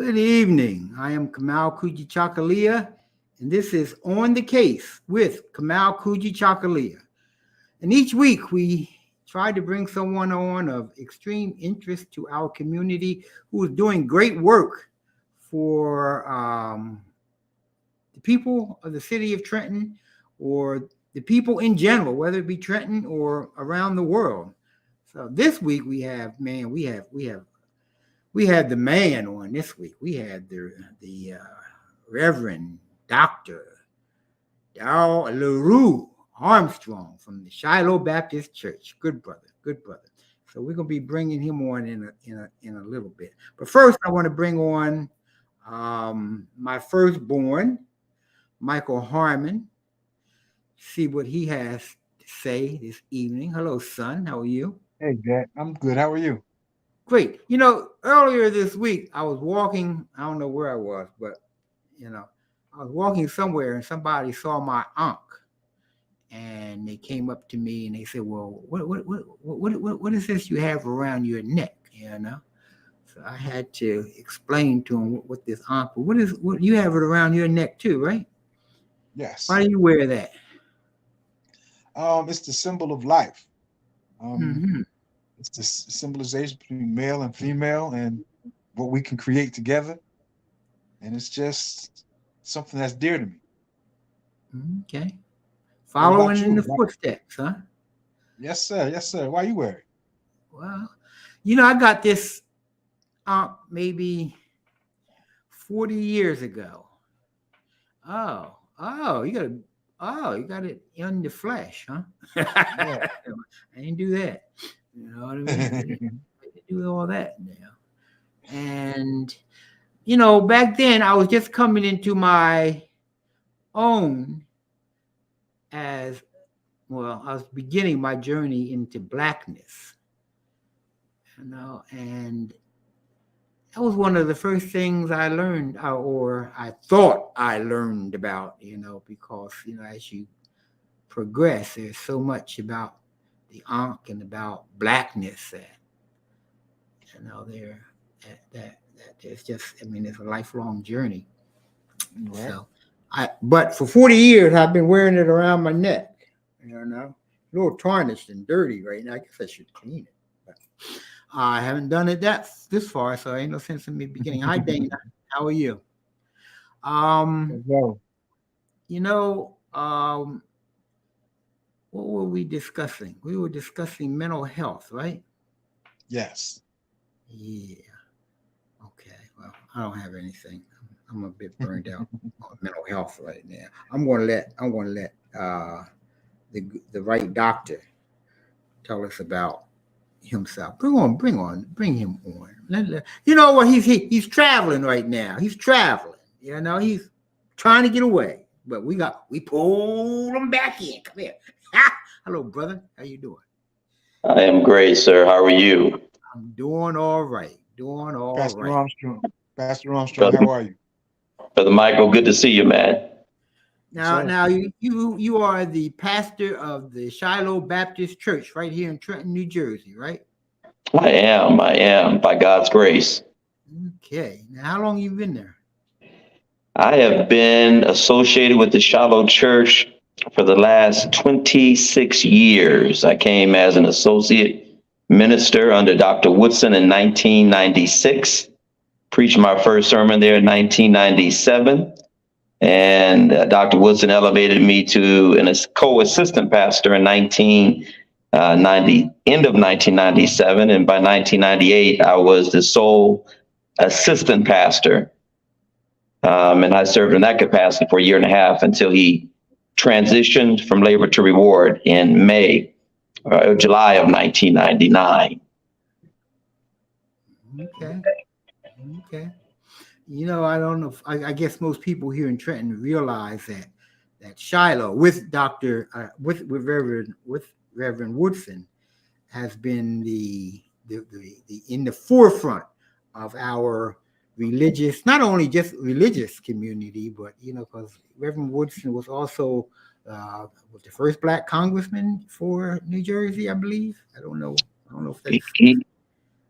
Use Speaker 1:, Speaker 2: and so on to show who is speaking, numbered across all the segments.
Speaker 1: Good evening. I am Kamau Kujichagulia, and this is On the Case with Kamau Kujichagulia. And each week we try to bring someone on of extreme interest to our community who is doing great work for the people of the city of Trenton or the people in general, whether it be Trenton or around the world. So this week we have the man on this week. We had the Reverend Dr. Darrell LaRue Armstrong from the Shiloh Baptist Church. Good brother. So we're gonna be bringing him on in a little bit. But first, I want to bring on my firstborn, Michael Harmon. See what he has to say this evening. Hello, son. How are you?
Speaker 2: Hey, Jack. I'm good. How are you?
Speaker 1: Great. You know, earlier this week, I was walking, I don't know where I was, but, I was walking somewhere and somebody saw my ankh and they came up to me and they said, well, what is this you have around your neck, So I had to explain to him what this ankh, what you have it around your neck too, right?
Speaker 2: Yes.
Speaker 1: Why do you wear that?
Speaker 2: It's the symbol of life.
Speaker 1: Mm-hmm.
Speaker 2: It's the symbolization between male and female and what we can create together. And it's just something that's dear to me.
Speaker 1: Okay. Following in the footsteps, huh?
Speaker 2: Yes, sir. Yes, sir. Why you wear it?
Speaker 1: Well, I got this maybe 40 years ago. You got it in the flesh, huh?
Speaker 2: Yeah.
Speaker 1: I didn't do that. You know what I mean? I didn't do all that now. And, back then I was just coming into my own as well. I was beginning my journey into Blackness, and that was one of the first things I learned, or I thought I learned about, because, as you progress, there's so much about the ankh and about Blackness that, that it's just, it's a lifelong journey. Right. So but for 40 years, I've been wearing it around my neck, a little tarnished and dirty right now. I guess I should clean it, but I haven't done it this far, so ain't no sense in me beginning. Hi, Dana. How are you? What were we discussing? We were discussing mental health, right?
Speaker 2: Yes.
Speaker 1: Yeah. Okay. Well, I don't have anything. I'm a bit burned out on mental health right now. I'm gonna let the right doctor tell us about himself. Bring him on. You know what? He's traveling right now. He's traveling. He's trying to get away, but we pulled him back in. Come here. Hello, brother. How you doing?
Speaker 3: I am great, sir. How are you?
Speaker 1: I'm doing all right.
Speaker 2: Pastor Armstrong, how are you?
Speaker 3: Brother Michael, good to see you, man.
Speaker 1: Now you are the pastor of the Shiloh Baptist Church right here in Trenton, New Jersey, right?
Speaker 3: I am, by God's grace.
Speaker 1: Okay. Now, how long you been there?
Speaker 3: I have been associated with the Shiloh Church for the last 26 years. I came as an associate minister under Dr. Woodson in 1996, preached my first sermon there in 1997, and Dr. Woodson elevated me to a co-assistant pastor in end of 1997, and by 1998, I was the sole assistant pastor, and I served in that capacity for a year and a half until he transitioned from labor to reward in July of 1999.
Speaker 1: Okay. I don't know. I guess most people here in Trenton realize that Shiloh with Reverend Woodson has been the in the forefront of our religious, not only just religious community, but because Reverend Woodson was also was the first Black congressman for New Jersey, I believe. I don't know if that's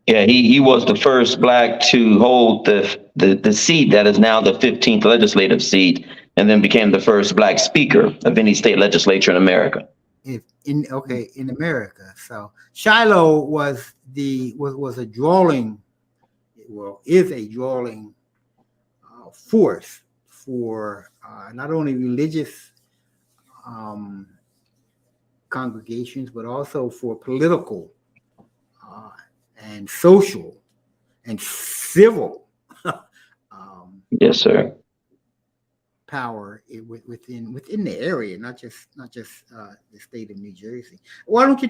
Speaker 3: Yeah, he was the first black to hold the seat that is now the 15th legislative seat, and then became the first black speaker of any state legislature in America.
Speaker 1: In America. So Shiloh was a drawing, is a drawing force for not only religious congregations, but also for political and social and civil
Speaker 3: Yes, sir.
Speaker 1: power within the area, not just the state of New Jersey. Why don't you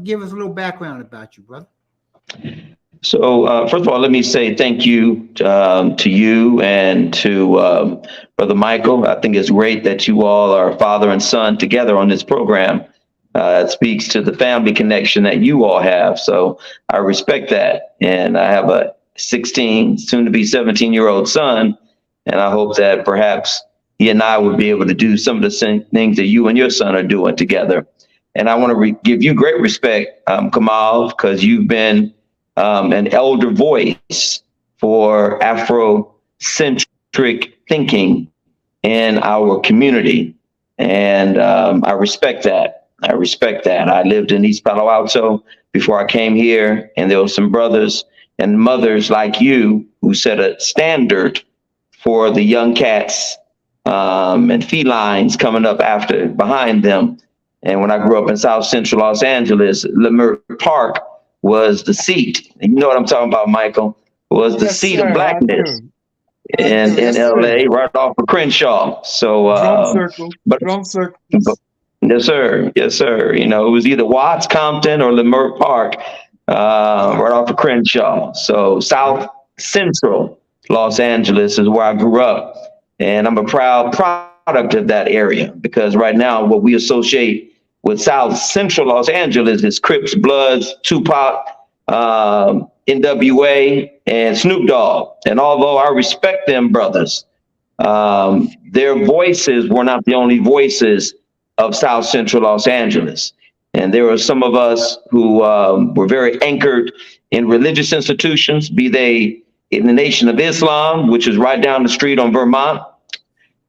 Speaker 1: give us a little background about you, brother?
Speaker 3: So first of all, let me say thank you to you and to Brother Michael. I think it's great that you all are father and son together on this program. It speaks to the family connection that you all have. So I respect that. And I have a 16, soon to be 17-year-old son. And I hope that perhaps he and I would be able to do some of the same things that you and your son are doing together. And I want to give you great respect, Kamau, because you've been an elder voice for Afrocentric thinking in our community. And I respect that. I respect that. I lived in East Palo Alto before I came here, and there were some brothers and mothers like you who set a standard for the young cats and felines coming up behind them. And when I grew up in South Central Los Angeles, Leimert Park was the seat. You know what I'm talking about, Michael? Was the seat of blackness in LA, right off of Crenshaw. So,
Speaker 2: drum circle.
Speaker 3: Yes, sir. Yes, sir. You know, it was either Watts, Compton, or Leimert Park, right off of Crenshaw. So South Central Los Angeles is where I grew up. And I'm a proud product of that area, because right now what we associate with South Central Los Angeles is Crips, Bloods, Tupac, NWA, and Snoop Dogg. And although I respect them brothers, their voices were not the only voices of South Central Los Angeles. And there were some of us who were very anchored in religious institutions, be they in the Nation of Islam, which is right down the street on Vermont.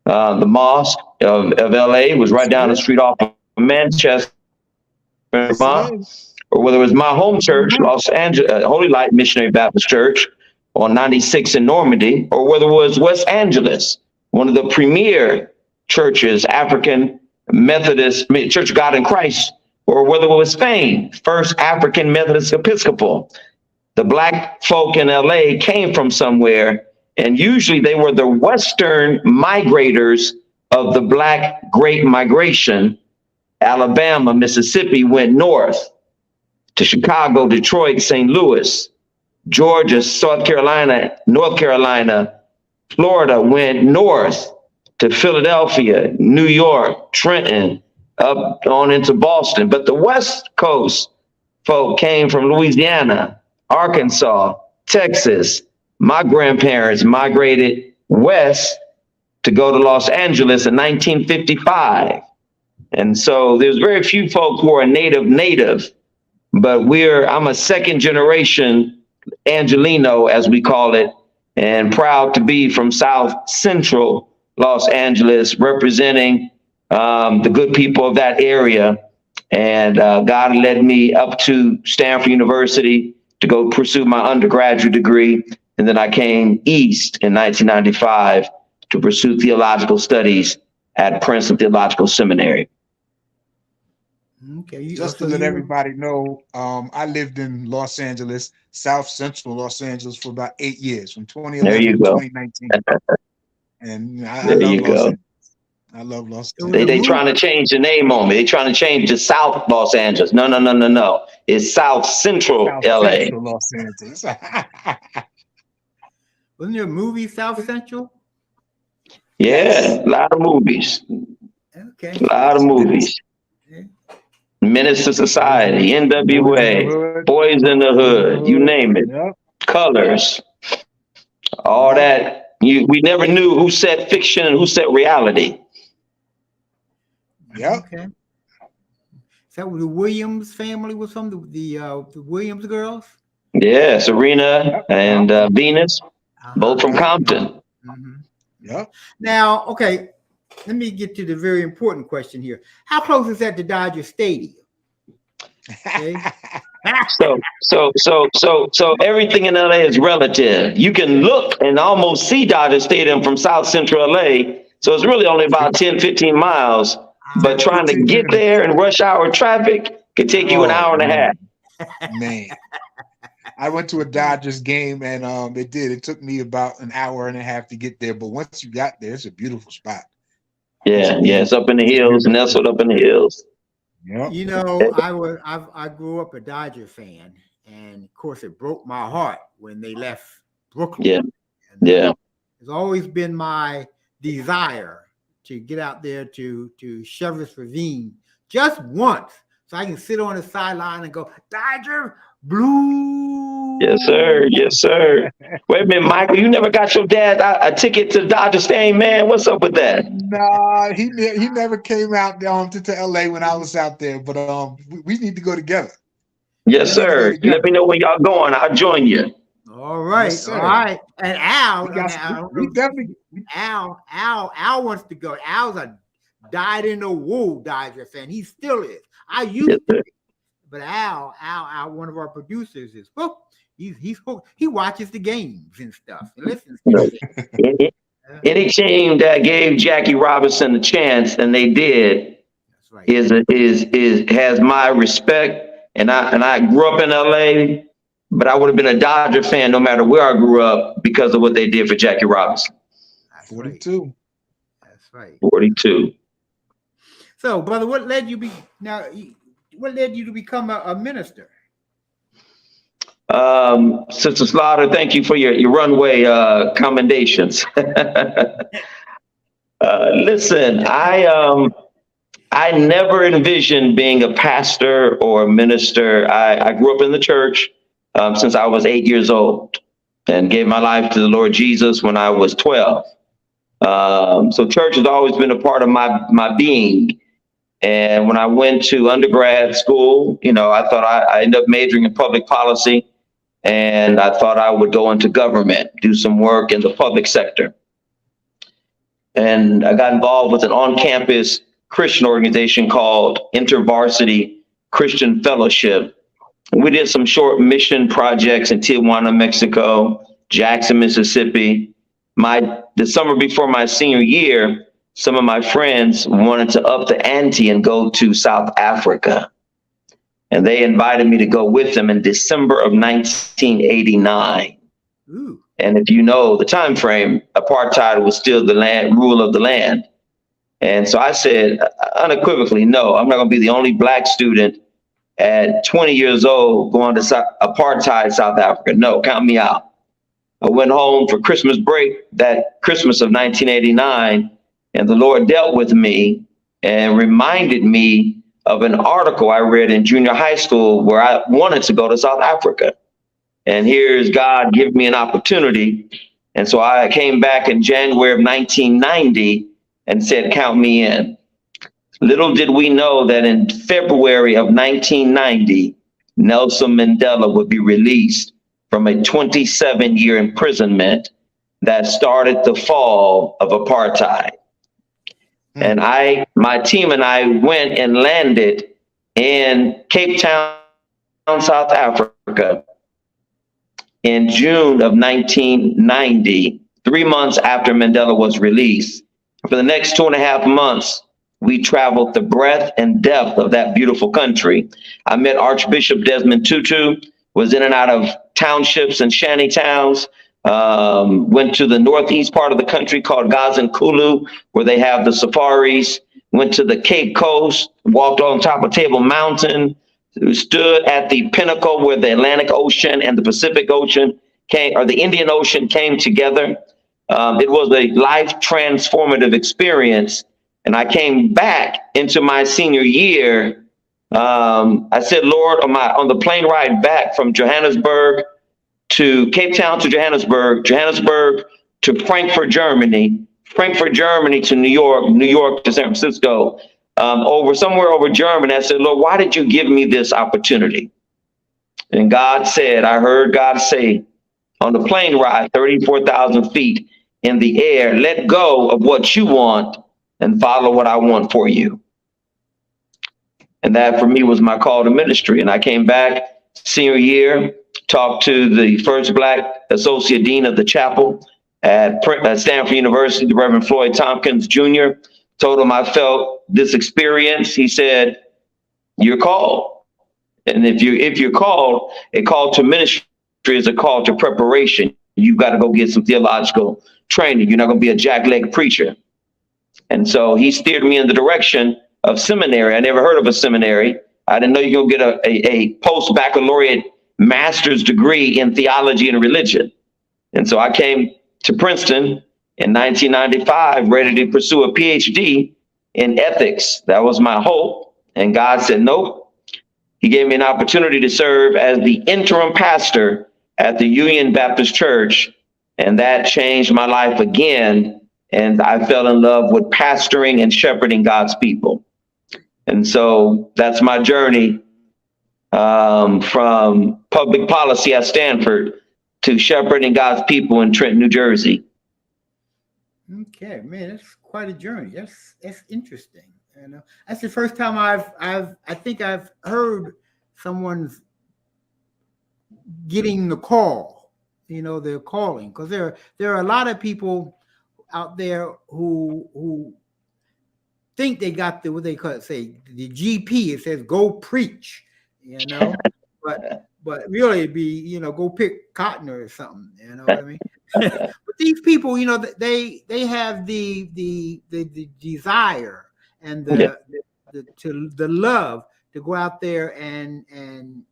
Speaker 3: The Mosque of LA was right down the street off of Manchester, Vermont. Or whether it was my home church, Los Angeles, Holy Light Missionary Baptist Church on 96 in Normandy, or whether it was West Angeles, one of the premier churches, African Methodist Church of God in Christ, or whether it was Spain, First African Methodist Episcopal. The black folk in LA came from somewhere, and usually they were the Western migrators of the Black Great Migration. Alabama, Mississippi went north to Chicago, Detroit, St. Louis. Georgia, South Carolina, North Carolina, Florida went north to Philadelphia, New York, Trenton, up on into Boston. But the West Coast folk came from Louisiana, Arkansas, Texas. My grandparents migrated west to go to Los Angeles in 1955. And so there's very few folk who are native, but I'm a second generation Angelino, as we call it, and proud to be from South Central Los Angeles, representing the good people of that area. And God led me up to Stanford University to go pursue my undergraduate degree. And then I came east in 1995 to pursue theological studies at Princeton Theological Seminary.
Speaker 1: Okay.
Speaker 2: Just to let everybody know, I lived in Los Angeles, South Central Los Angeles, for about 8 years, from 2011 to 2019. And I love Los Angeles. I love Los Angeles.
Speaker 3: They trying to change the name on me. They trying to change to South Los Angeles. No. It's South Central LA.
Speaker 2: Central Los Angeles.
Speaker 1: Wasn't there a movie, South Central?
Speaker 3: Yeah, a lot of movies.
Speaker 1: Okay.
Speaker 3: A lot of movies. Yeah. Menace to Society, NWA, Boys in the Hood, you name it. Yep. Colors. All that. We never knew who said fiction and who said reality.
Speaker 2: Yeah.
Speaker 1: Okay. Is that where the Williams family was from? The Williams girls?
Speaker 3: Yeah, Serena and Venus, both from Compton.
Speaker 1: Mhm.
Speaker 2: Yep.
Speaker 1: Now, okay, let me get to the very important question here. How close is that to Dodger Stadium? Okay.
Speaker 3: So everything in LA is relative. You can look and almost see Dodger Stadium from South Central LA. So it's really only about 10, 15 miles. But trying to get there in rush hour traffic could take you an hour and a half.
Speaker 2: Man. I went to a Dodgers game and it took me about an hour and a half to get there. But once you got there, it's a beautiful spot.
Speaker 3: Yeah, it's up in the hills, nestled up in the hills.
Speaker 2: Yep.
Speaker 1: You know, I grew up a Dodger fan, and of course it broke my heart when they left Brooklyn.
Speaker 3: Yeah.
Speaker 1: It's always been my desire to get out there to Cheverus Ravine just once, so I can sit on the sideline and go, Dodger blue.
Speaker 3: Yes, sir. Wait a minute, Michael, you never got your dad a ticket to Dodger Stadium, man? What's up with that?
Speaker 2: Nah, he never came out to LA when I was out there, but we need to go together.
Speaker 3: Yes, sir. Let me know when y'all going. I'll join you.
Speaker 1: All right,
Speaker 2: yes,
Speaker 1: all right. And Al, Al wants to go. Al's a dyed in the wool Dodger fan. He still is. I used to be. But Al, one of our producers, is hooked. He's hooked. He watches the games and stuff. And listens to it.
Speaker 3: Any team that gave Jackie Robinson a chance, and they did,
Speaker 1: that's right,
Speaker 3: has my respect. And I grew up in LA, but I would have been a Dodger fan no matter where I grew up because of what they did for Jackie Robinson.
Speaker 1: That's
Speaker 2: 42.
Speaker 1: Right. That's right.
Speaker 3: 42.
Speaker 1: So, brother, what led you to become a minister?
Speaker 3: Sister Slaughter, thank you for your runway commendations. Listen, I never envisioned being a pastor or a minister. I grew up in the church since I was 8 years old and gave my life to the Lord Jesus when I was 12. So church has always been a part of my being. And when I went to undergrad school, I thought I ended up majoring in public policy, and I thought I would go into government, do some work in the public sector. And I got involved with an on-campus Christian organization called InterVarsity Christian Fellowship. And we did some short mission projects in Tijuana, Mexico, Jackson, Mississippi. The summer before my senior year, some of my friends wanted to up the ante and go to South Africa. And they invited me to go with them in December of 1989.
Speaker 1: Ooh.
Speaker 3: And if you know the time frame, apartheid was still the rule of the land. And so I said unequivocally, no, I'm not going to be the only Black student at 20 years old going to apartheid South Africa. No, count me out. I went home for Christmas break that Christmas of 1989. And the Lord dealt with me and reminded me of an article I read in junior high school where I wanted to go to South Africa. And here's God giving me an opportunity. And so I came back in January of 1990 and said, count me in. Little did we know that in February of 1990, Nelson Mandela would be released from a 27-year imprisonment that started the fall of apartheid. And my team and I went and landed in Cape Town, South Africa in June of 1990, 3 months after Mandela was released. For the next 2.5 months, we traveled the breadth and depth of that beautiful country. I met Archbishop Desmond Tutu, was in and out of townships and shanty towns. Went to the northeast part of the country called Gazankulu, where they have the safaris. Went to the Cape Coast, walked on top of Table Mountain, stood at the pinnacle where the Atlantic Ocean and the Pacific Ocean the Indian Ocean came together. It was a life transformative experience. And I came back into my senior year. I said, Lord, on the plane ride back from Johannesburg to Cape Town to Johannesburg to Frankfurt, Germany to New York to San Francisco, somewhere over Germany. I said, Lord, why did you give me this opportunity? And God said, I heard God say on the plane ride, 34,000 feet in the air, let go of what you want and follow what I want for you. And that for me was my call to ministry. And I came back senior year, talked to the first Black associate dean of the chapel at Stanford University, the Reverend Floyd Tompkins Jr., told him I felt this experience. He said, you're called. And if you're called, a call to ministry is a call to preparation. You've got to go get some theological training. You're not going to be a jackleg preacher. And so he steered me in the direction of seminary. I never heard of a seminary. I didn't know you're going to get a post-baccalaureate master's degree in theology and religion. And so I came to Princeton in 1995, ready to pursue a PhD in ethics. That was my hope. And God said, nope. He gave me an opportunity to serve as the interim pastor at the Nubian Baptist Church. And that changed my life again. And I fell in love with pastoring and shepherding God's people. And so that's my journey from public policy at Stanford to shepherding God's people in Trenton, New Jersey.
Speaker 1: Okay, man, that's quite a journey. That's interesting. And that's the first time I think I've heard someone's getting the call. They're calling, because there are a lot of people out there who think they got what they call the GP. It says go preach, but really it'd be go pick cotton or something. You know what I mean? But these people, they have the desire and the love to go out there and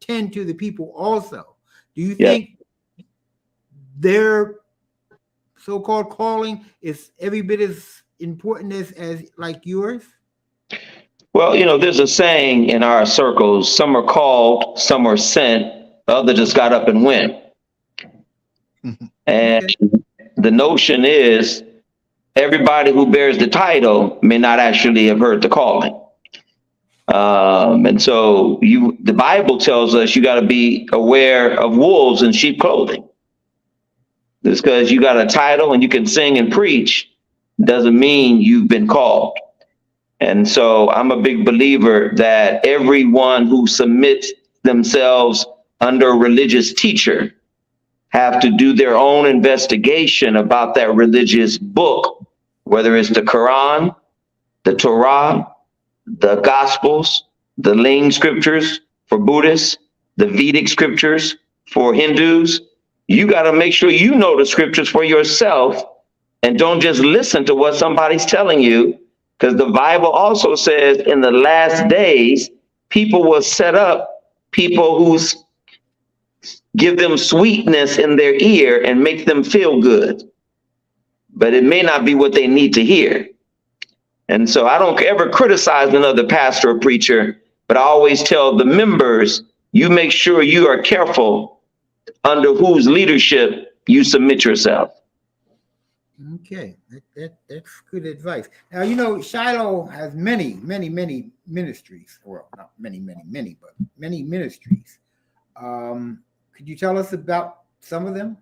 Speaker 1: tend to the people also. Do you think their so-called calling is every bit as important as like yours?
Speaker 3: Well, there's a saying in our circles, some are called, some are sent, the other just got up and went. And the notion is everybody who bears the title may not actually have heard the calling. And so the Bible tells us you got to be aware of wolves in sheep clothing. Just because you got a title and you can sing and preach doesn't mean you've been called. And so I'm a big believer that everyone who submits themselves under a religious teacher have to do their own investigation about that religious book, whether it's the Quran, the Torah, the Gospels, the Ling scriptures for Buddhists, the Vedic scriptures for Hindus. You got to make sure you know the scriptures for yourself and don't just listen to what somebody's telling you, because the Bible also says in the last days, people will set up people who give them sweetness in their ear and make them feel good, but it may not be what they need to hear. And so I don't ever criticize another pastor or preacher, but I always tell the members, you make sure you are careful under whose leadership you submit yourself.
Speaker 1: Okay, that's good advice. Now, Shiloh has many ministries. Well, not many, but many ministries. Could you tell us about some of them?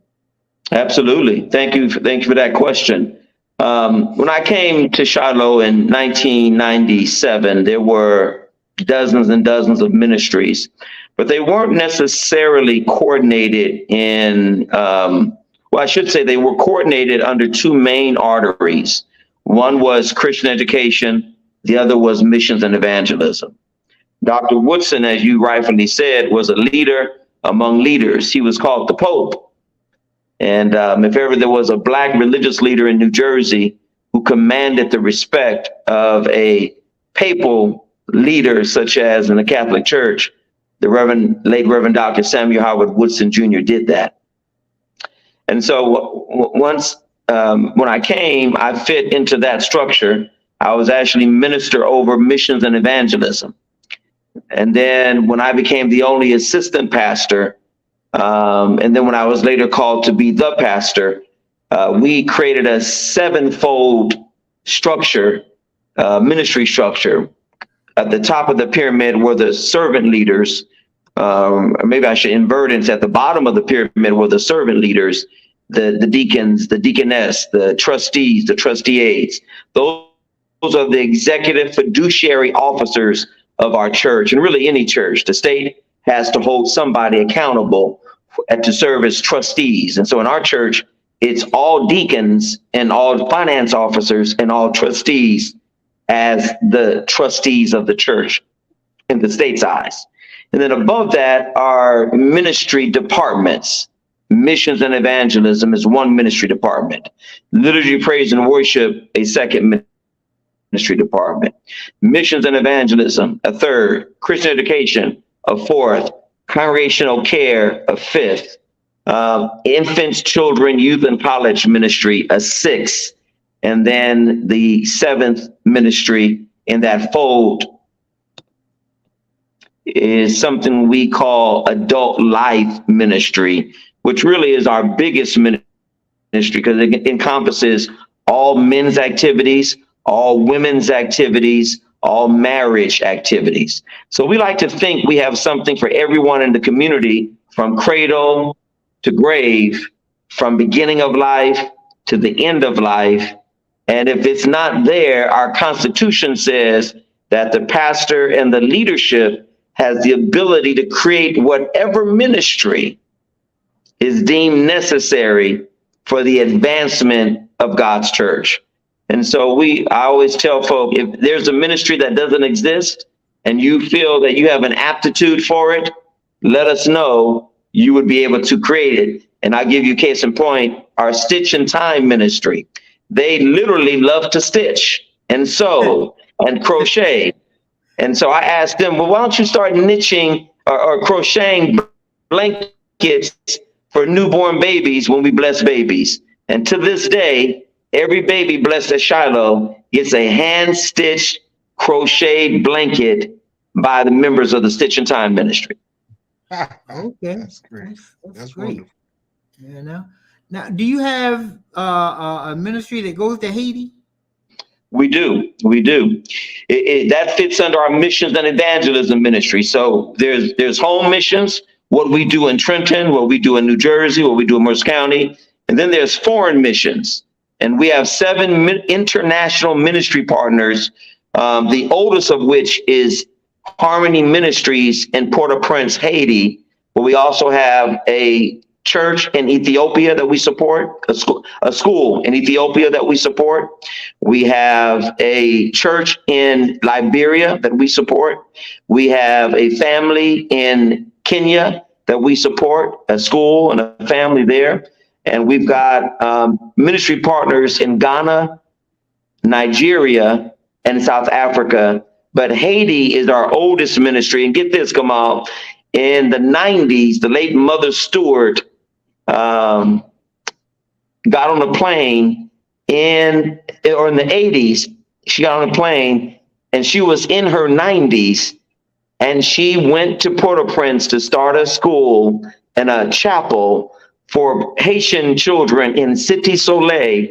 Speaker 1: Absolutely.
Speaker 3: Thank you for that question. When I came to Shiloh in 1997, there were dozens and dozens of ministries, but they weren't necessarily coordinated in, I should say they were coordinated under two main arteries. One was Christian education. The other was missions and evangelism. Dr. Woodson, as you rightfully said, was a leader among leaders. He was called the Pope. And if ever there was a Black religious leader in New Jersey who commanded the respect of a papal leader, such as in the Catholic Church, the late Reverend Dr. Samuel Howard Woodson Jr. did that. And so once when I came, I fit into that structure. I was actually minister over missions and evangelism. And then when I became the only assistant pastor, and then when I was later called to be the pastor, we created a sevenfold structure, ministry structure. At the top of the pyramid were the servant leaders maybe I should invert it. It's at the bottom of the pyramid were the servant leaders, the deacons, the deaconess, the trustees, the trustee aides. Those are the executive fiduciary officers of our church, and really any church. The state has to hold somebody accountable to serve as trustees. And so in our church, it's all deacons and all finance officers and all trustees as the trustees of the church in the state's eyes. And then above that are ministry departments. Missions and evangelism is one ministry department. Liturgy, praise, and worship, a second ministry department. Missions and evangelism, a third. Christian education, a fourth. Congregational care, a fifth. Infants, children, youth, and college ministry, a sixth. And then the seventh ministry in that fold is something we call adult life ministry, which really is our biggest ministry because it encompasses all men's activities, all women's activities, all marriage activities. So we like to think we have something for everyone in the community, from cradle to grave, from beginning of life to the end of life. And if it's not there, our Constitution says that the pastor and the leadership has the ability to create whatever ministry is deemed necessary for the advancement of God's church. And so I always tell folk, if there's a ministry that doesn't exist and you feel that you have an aptitude for it, let us know. You would be able to create it. And I'll give you case in point, our Stitch and Time ministry. They literally love to stitch and sew and crochet. And so I asked them, well, why don't you start knitting or crocheting blankets for newborn babies when we bless babies? And to this day, every baby blessed at Shiloh gets a hand-stitched crocheted blanket by the members of the Stitch and Time ministry.
Speaker 1: Okay,
Speaker 2: that's great. That's
Speaker 1: great.
Speaker 2: wonderful.
Speaker 1: You know, now, do you have a ministry that goes to Haiti?
Speaker 3: We do. That fits under our missions and evangelism ministry. So there's home missions, what we do in Trenton, what we do in New Jersey, what we do in Mercer County, and then there's foreign missions. And we have 7 international ministry partners, the oldest of which is Harmony Ministries in Port-au-Prince, Haiti, but we also have a church in Ethiopia that we support, a school in Ethiopia that we support. We have a church in Liberia that we support. We have a family in Kenya that we support, a school and a family there. And we've got ministry partners in Ghana, Nigeria, and South Africa. But Haiti is our oldest ministry. And get this, Kamau, in the 90s, the late Mother Stewart got on a plane in the 80s. She got on a plane and she was in her 90s. And she went to Port-au-Prince to start a school and a chapel for Haitian children in Cité Soleil.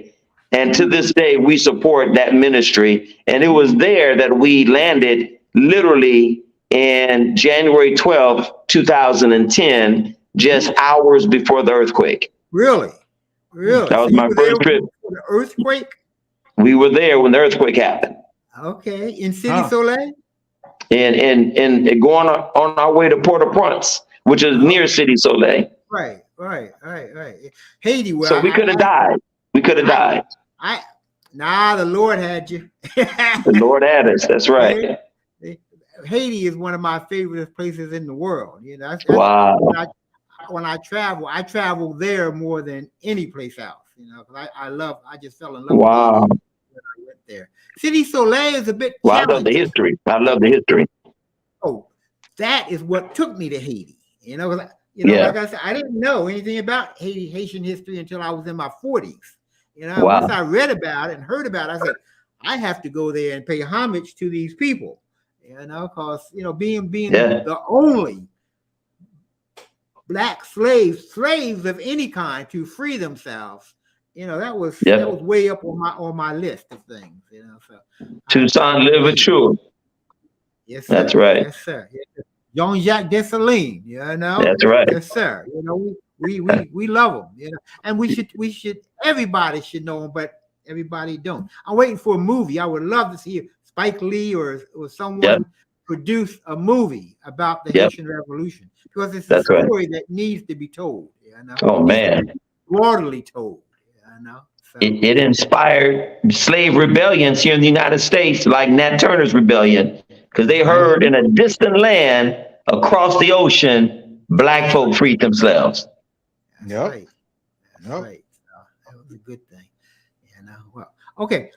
Speaker 3: And to this day, we support that ministry. And it was there that we landed literally in January 12th, 2010, just hours before the earthquake.
Speaker 1: Really?
Speaker 3: That was my first trip.
Speaker 1: The earthquake?
Speaker 3: We were there when the earthquake happened.
Speaker 1: Okay. In Cité Soleil?
Speaker 3: And going on our way to Port-au-Prince, which is near Cité Soleil.
Speaker 1: Right. Haiti. Well,
Speaker 3: so we could have died. We could have died.
Speaker 1: The Lord had you.
Speaker 3: The Lord had us. That's right.
Speaker 1: Haiti is one of my favorite places in the world. You know,
Speaker 3: wow.
Speaker 1: When I travel there more than any place else. You know, because I just fell in love.
Speaker 3: Wow.
Speaker 1: With when I went there. Cité Soleil is a bit.
Speaker 3: Well, I love the history.
Speaker 1: Oh, that is what took me to Haiti. You know, like I said, I didn't know anything about Haitian history until I was in my 40s. You know, once I read about it and heard about it, I said, I have to go there and pay homage to these people. You know, because being the only Black slaves of any kind to free themselves, that was way up on my list of things. So
Speaker 3: Toussaint Louverture.
Speaker 1: Yes, sir.
Speaker 3: That's right.
Speaker 1: Yes, sir. Jean-Jacques Dessalines, you know.
Speaker 3: That's right.
Speaker 1: Yes, sir. You know, we love him, you know, and we should everybody should know him, but everybody don't. I'm waiting for a movie. I would love to see Spike Lee or someone produce a movie about the Haitian Revolution, because it's a story that needs to be told. You know?
Speaker 3: Oh man,
Speaker 1: broadly told. You know, so.
Speaker 3: It inspired slave rebellions here in the United States, like Nat Turner's rebellion, because they heard in a distant land across the ocean, black folk freed themselves.
Speaker 1: That's right. That's right. So that was a good thing. You know. Well, okay.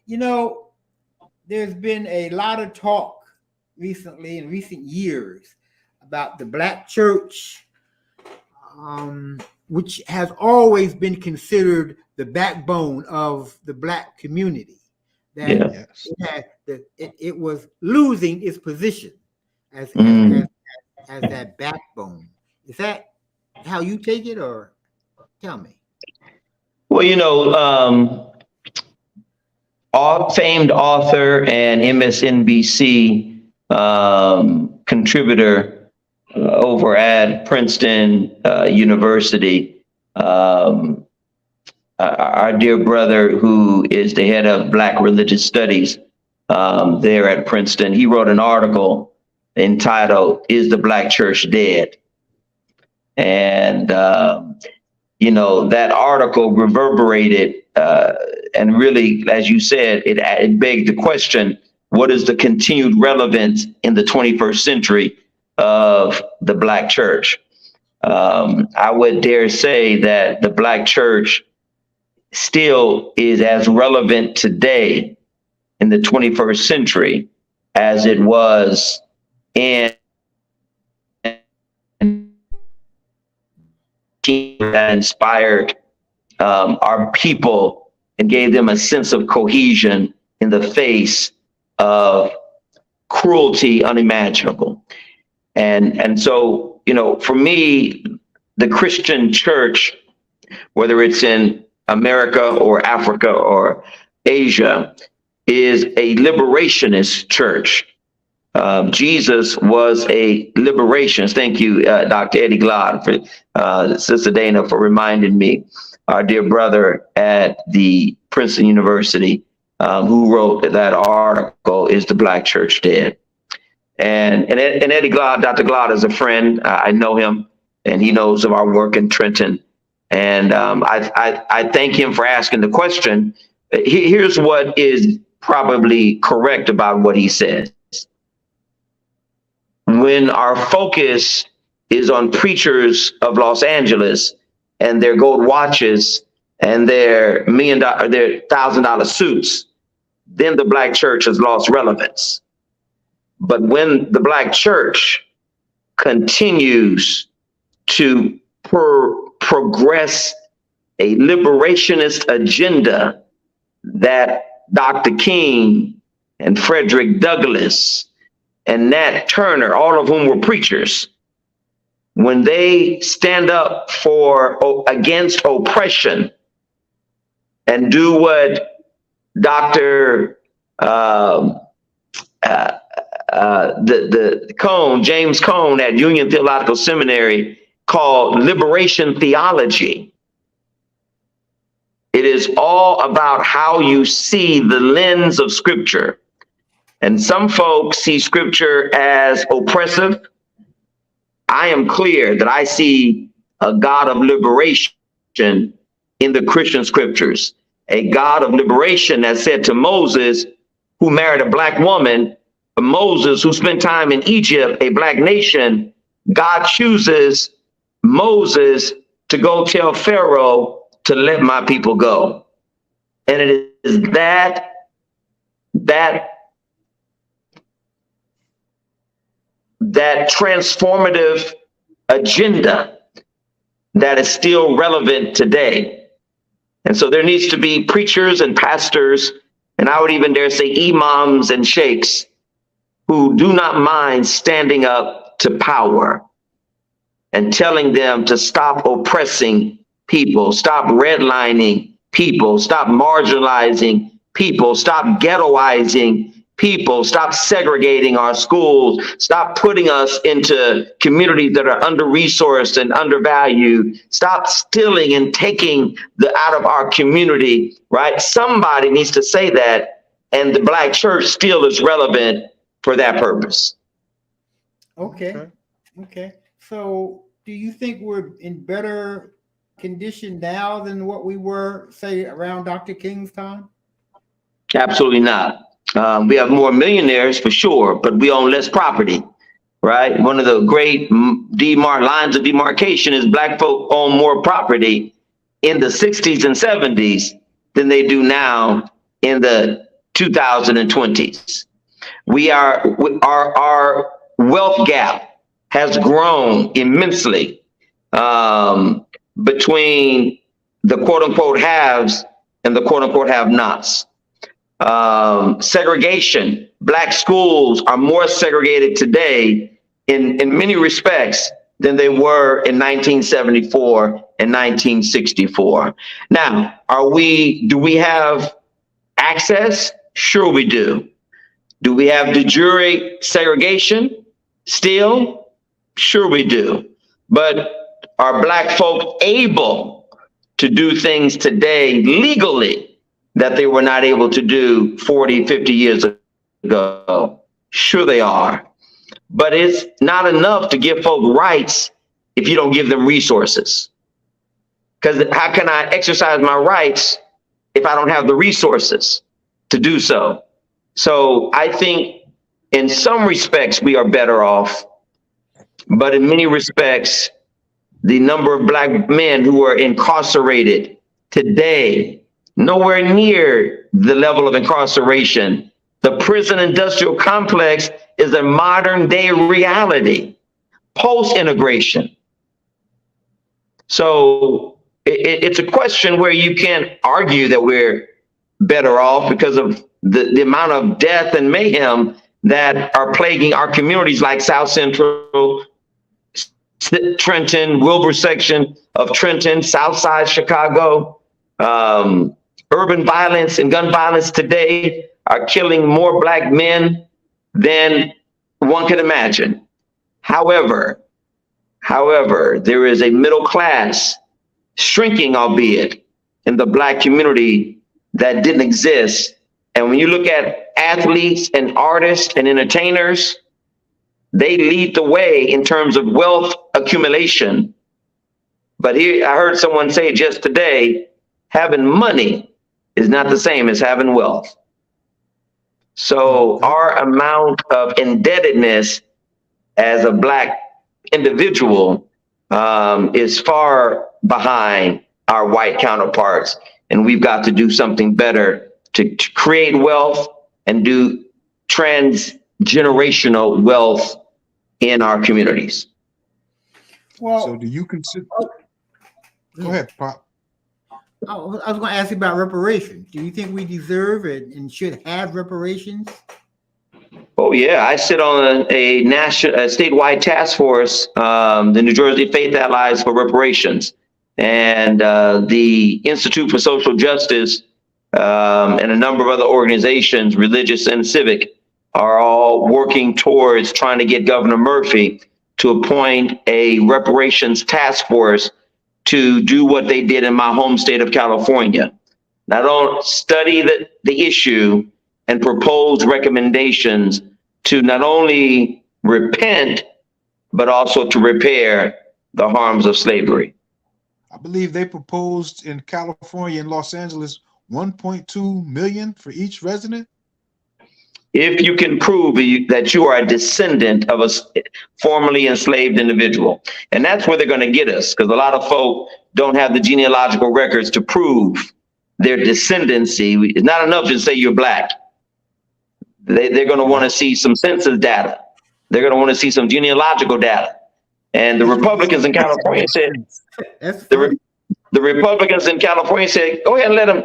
Speaker 1: You know, there's been a lot of talk recently in recent years about the black church, which has always been considered the backbone of the black community. That it was losing its position as that backbone. Is that how you take it, or tell me?
Speaker 3: Well, you know, famed author and MSNBC contributor over at Princeton University, our dear brother, who is the head of Black Religious Studies there at Princeton, he wrote an article entitled, "Is the Black Church Dead?" And, you know, that article reverberated and really, as you said, it begged the question, what is the continued relevance in the 21st century of the Black church? I would dare say that the Black church still is as relevant today in the 21st century as it was in that inspired our people and gave them a sense of cohesion in the face of cruelty unimaginable. And so, you know, for me, the Christian church, whether it's in America or Africa or Asia, is a liberationist church. Jesus was a liberationist. Thank you, Dr. Eddie Glod, for Sister Dana, for reminding me, our dear brother at the Princeton University, who wrote that article, "Is the Black Church Dead?" And Eddie Glod, Dr. Glod, is a friend. I know him, and he knows of our work in Trenton. And I thank him for asking the question. Here's what is probably correct about what he says. When our focus is on preachers of Los Angeles and their gold watches and their $1,000 suits, then the Black church has lost relevance. But when the Black church continues to progress a liberationist agenda that Dr. King and Frederick Douglass and Nat Turner, all of whom were preachers, when they stand up against oppression and do what Dr. James Cone at Union Theological Seminary called liberation theology. It is all about how you see the lens of Scripture. And some folks see Scripture as oppressive. I am clear that I see a God of liberation in the Christian Scriptures, a God of liberation that said to Moses, who married a Black woman, Moses, who spent time in Egypt, a Black nation, God chooses Moses to go tell Pharaoh to let my people go. And it is that transformative agenda that is still relevant today. And so there needs to be preachers and pastors, and I would even dare say imams and sheikhs, who do not mind standing up to power and telling them to stop oppressing people, stop redlining people, stop marginalizing people, stop ghettoizing people, stop segregating our schools, stop putting us into communities that are under-resourced and undervalued, stop stealing and taking out of our community, right? Somebody needs to say that, and the Black church still is relevant for that purpose.
Speaker 1: Okay. So do you think we're in better condition now than what we were, say, around Dr. King's time?
Speaker 3: Absolutely not. We have more millionaires for sure, but we own less property, right? One of the great lines of demarcation is Black folk own more property in the 60s and 70s than they do now in the 2020s. Our wealth gap has grown immensely between the quote unquote haves and the quote unquote have-nots. Segregation, Black schools are more segregated today in many respects than they were in 1974 and 1964. Now, do we have access? Sure we do. Do we have de jure segregation still? Sure we do. But are Black folk able to do things today legally that they were not able to do 40, 50 years ago? Sure they are. But it's not enough to give folk rights if you don't give them resources. Because how can I exercise my rights if I don't have the resources to do so? So I think in some respects we are better off, but in many respects, the number of Black men who are incarcerated today, nowhere near the level of incarceration. The prison industrial complex is a modern day reality, post-integration. So it's a question where you can't argue that we're better off because of the amount of death and mayhem that are plaguing our communities like South Central, Trenton, Wilbur section of Trenton, Southside Chicago. Urban violence and gun violence today are killing more Black men than one could imagine. However, there is a middle class, shrinking albeit, in the Black community that didn't exist. And when you look at athletes and artists and entertainers, they lead the way in terms of wealth accumulation. But here, I heard someone say just today, having money is not the same as having wealth. So our amount of indebtedness as a Black individual is far behind our white counterparts. And we've got to do something better to create wealth and do transgenerational wealth in our communities.
Speaker 2: Well, so do you consider? Go ahead, Pop.
Speaker 1: I was going to ask you about reparations. Do you think we deserve it and should have reparations?
Speaker 3: Oh yeah, I sit on a statewide task force, the New Jersey Faith Allies for Reparations, and the Institute for Social Justice and a number of other organizations, religious and civic, are all working towards trying to get Governor Murphy to appoint a reparations task force to do what they did in my home state of California. Not only study the issue and propose recommendations to not only repent, but also to repair the harms of slavery.
Speaker 2: I believe they proposed in California and Los Angeles 1.2 million for each resident.
Speaker 3: If you can prove that you are a descendant of a formerly enslaved individual. And that's where they're going to get us, because a lot of folk don't have the genealogical records to prove their descendancy. It's not enough to say you're Black. They're going to want to see some census data. They're going to want to see some genealogical data. And the Republicans in California said, the Republicans in California said, go ahead and let them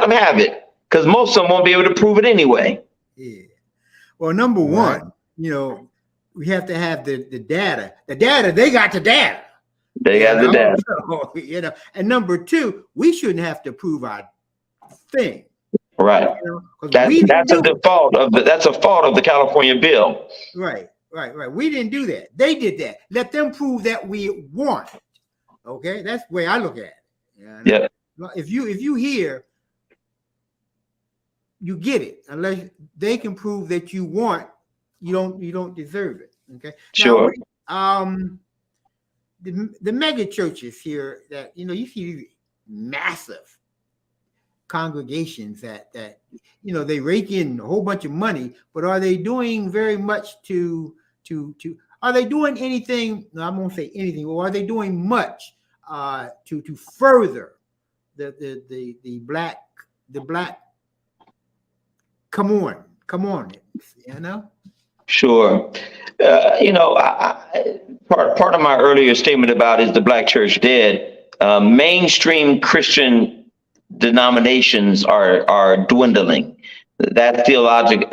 Speaker 3: have it, because most of them won't be able to prove it anyway.
Speaker 1: Yeah. Well, number one, we have to have the data. The data, they got the data.
Speaker 3: They got the data.
Speaker 1: So, and number two, we shouldn't have to prove our thing.
Speaker 3: Right. That's a default of that's a fault of the California bill.
Speaker 1: Right. We didn't do that. They did that. Let them prove that we want it. Okay, that's the way I look at it.
Speaker 3: Yeah.
Speaker 1: If you hear, you get it. Unless they can prove that you want, you don't deserve it. Okay.
Speaker 3: Sure.
Speaker 1: Now, the mega churches here that you see these massive congregations that they rake in a whole bunch of money, but are they doing very much to are they doing anything? No, I won't say anything. Or are they doing much to further the black? Come on,
Speaker 3: Sure. Part of my earlier statement about is the black church dead? Mainstream Christian denominations are dwindling. That's theological.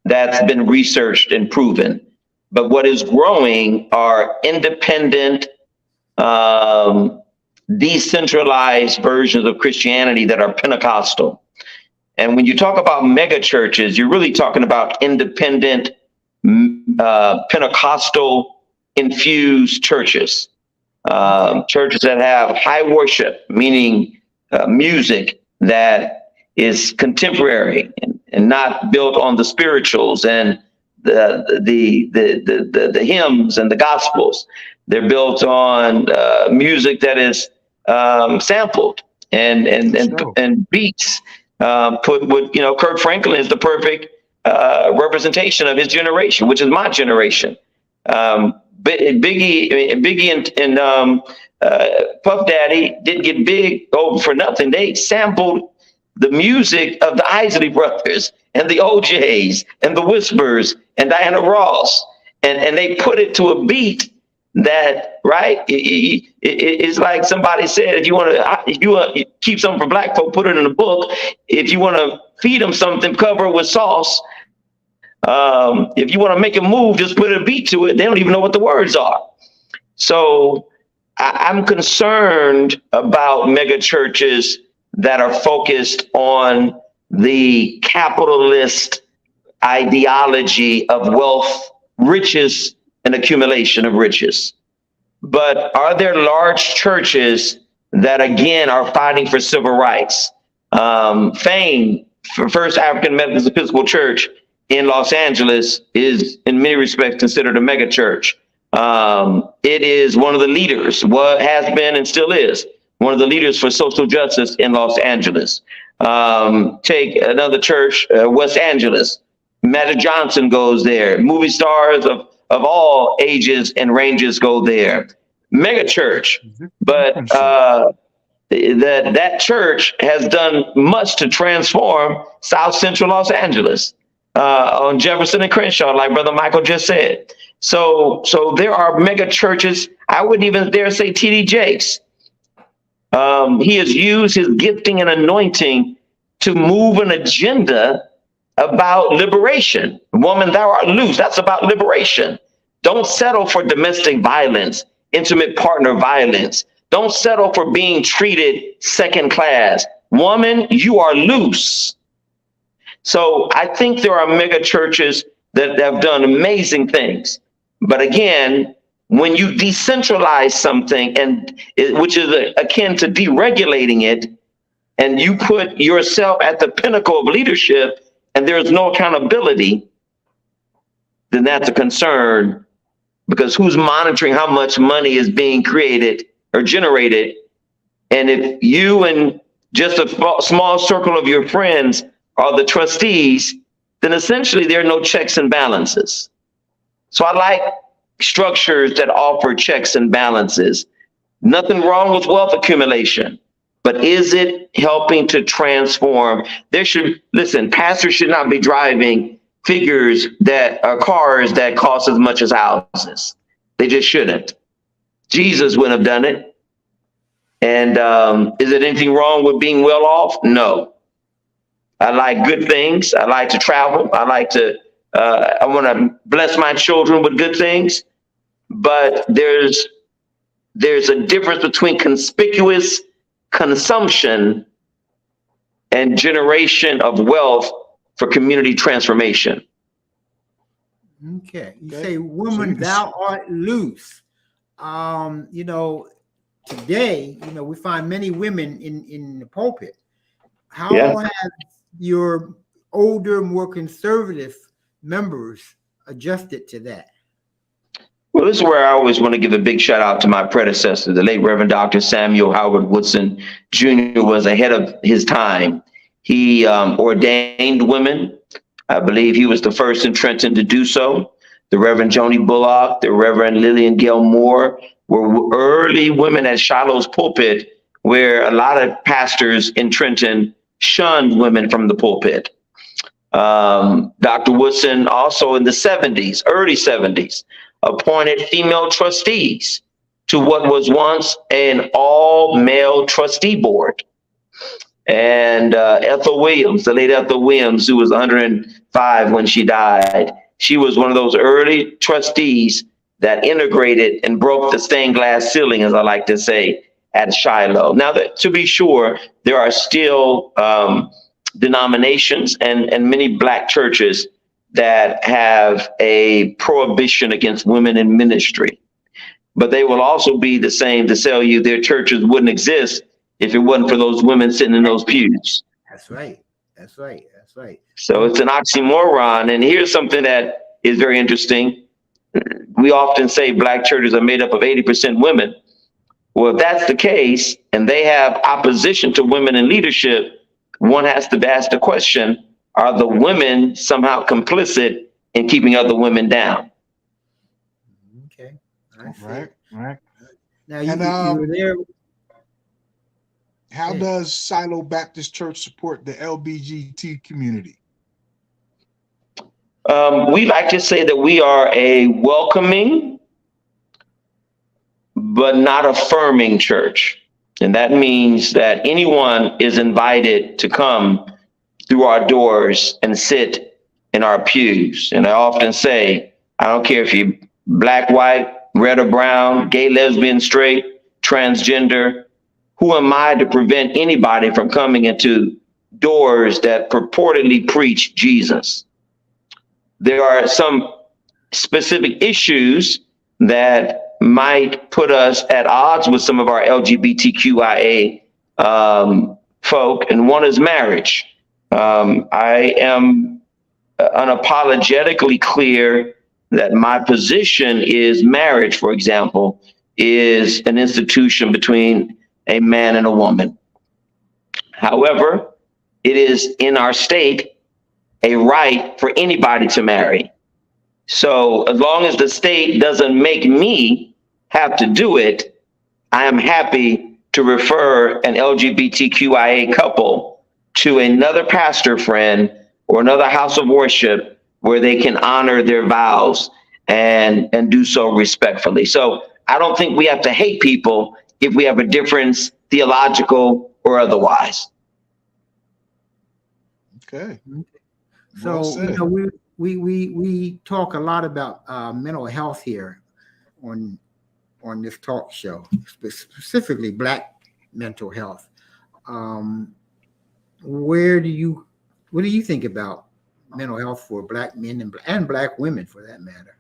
Speaker 3: That's been researched and proven. But what is growing are independent, decentralized versions of Christianity that are Pentecostal. And when you talk about mega churches, you're really talking about independent, Pentecostal infused churches, churches that have high worship, meaning music that is contemporary and not built on the spirituals and the hymns and the gospels. They're built on music that is sampled and beats. Put with Kirk Franklin is the perfect representation of his generation, which is my generation. Biggie and Puff Daddy didn't get big for nothing. They sampled the music of the Isley Brothers and the OJs and the Whispers and Diana Ross, and they put it to a beat that, right? It's like somebody said, if you want to keep something for black folk, put it in a book. If you want to feed them something, cover it with sauce. If you want to make a move, just put a beat to it. They don't even know what the words are. So I'm concerned about mega churches that are focused on the capitalist ideology of wealth, riches, and accumulation of riches. But are there large churches that, again, are fighting for civil rights? Fame, for First African Methodist Episcopal Church in Los Angeles, is in many respects considered a mega church. It is one of the leaders, what has been and still is one of the leaders for social justice in Los Angeles. Take another church, West Angeles. Magic Johnson goes there. Movie stars of all ages and ranges go there. Mega church, but that church has done much to transform South Central Los Angeles on Jefferson and Crenshaw, like Brother Michael just said. So there are mega churches. I wouldn't even dare say T.D. Jakes. He has used his gifting and anointing to move an agenda about liberation. Woman, thou art loose. That's about liberation. Don't settle for domestic violence, intimate partner violence. Don't settle for being treated second class. Woman, you are loose. So I think there are mega churches that have done amazing things. But again, when you decentralize something, which is akin to deregulating it, and you put yourself at the pinnacle of leadership and there's no accountability, then that's a concern, because who's monitoring how much money is being created or generated? And if you and just a small circle of your friends are the trustees, then essentially there are no checks and balances. So I like structures that offer checks and balances. Nothing wrong with wealth accumulation, but is it helping to transform? Pastors should not be driving cars that cost as much as houses. They just shouldn't. Jesus wouldn't have done it. And is it anything wrong with being well off? No. I like good things. I like to travel. I want to bless my children with good things. But there's a difference between conspicuous consumption and generation of wealth for community transformation.
Speaker 1: Okay. You say, woman, thou art loose. You know, today, you know, we find many women in the pulpit. How have your older, more conservative members adjusted to that?
Speaker 3: Well, this is where I always want to give a big shout out to my predecessor, the late Reverend Dr. Samuel Howard Woodson Jr. was ahead of his time. He ordained women. I believe he was the first in Trenton to do so. The Reverend Joni Bullock, the Reverend Lillian Gail Moore were early women at Shiloh's pulpit, where a lot of pastors in Trenton shunned women from the pulpit. Dr. Woodson also in the 70s, early 70s, appointed female trustees to what was once an all-male trustee board. And Ethel Williams, the late Ethel Williams, who was 105 when she died, she was one of those early trustees that integrated and broke the stained glass ceiling, as I like to say, at Shiloh. Now, to be sure, there are still denominations and many Black churches that have a prohibition against women in ministry. But they will also be the same to tell you their churches wouldn't exist if it wasn't for those women sitting in those pews.
Speaker 1: That's right. That's right. That's right.
Speaker 3: So it's an oxymoron. And here's something that is very interesting. We often say Black churches are made up of 80% women. Well, if that's the case, and they have opposition to women in leadership, one has to ask the question, are the women somehow complicit in keeping other women down?
Speaker 1: Okay.
Speaker 2: Right.
Speaker 1: Now, you were there.
Speaker 2: How does Shiloh Baptist Church support the LGBT community?
Speaker 3: We like to say that we are a welcoming, but not affirming church. And that means that anyone is invited to come through our doors and sit in our pews. And I often say, I don't care if you're Black, white, red or brown, gay, lesbian, straight, transgender, who am I to prevent anybody from coming into doors that purportedly preach Jesus? There are some specific issues that might put us at odds with some of our LGBTQIA folk, and one is marriage. I am unapologetically clear that my position is marriage, for example, is an institution between a man and a woman. However, it is in our state a right for anybody to marry. So as long as the state doesn't make me have to do it, I am happy to refer an LGBTQIA couple to another pastor friend or another house of worship where they can honor their vows and do so respectfully. So I don't think we have to hate people if we have a difference, theological or otherwise.
Speaker 2: Okay.
Speaker 1: So we talk a lot about mental health here on this talk show, specifically Black mental health. What do you think about mental health for Black men and Black women, for that matter?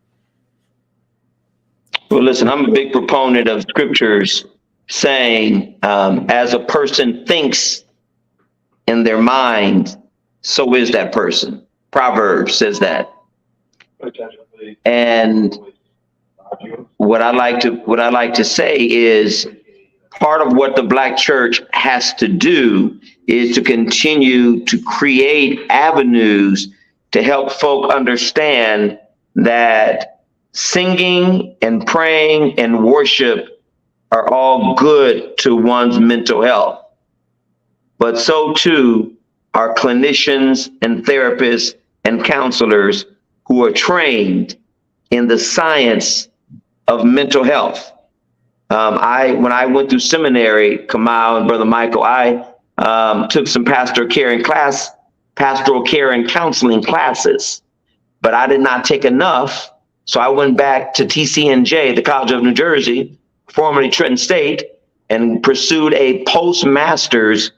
Speaker 3: Well, listen, I'm a big proponent of scriptures saying, as a person thinks in their mind, so is that person. Proverbs says that. And what I like to say is part of what the Black church has to do is to continue to create avenues to help folk understand that singing and praying and worship are all good to one's mental health. But so too are clinicians and therapists and counselors who are trained in the science of mental health. When I went through seminary, Kamau and Brother Michael, I took some pastoral care and counseling classes, but I did not take enough. So I went back to TCNJ, the College of New Jersey, formerly Trenton State, and pursued a postmaster's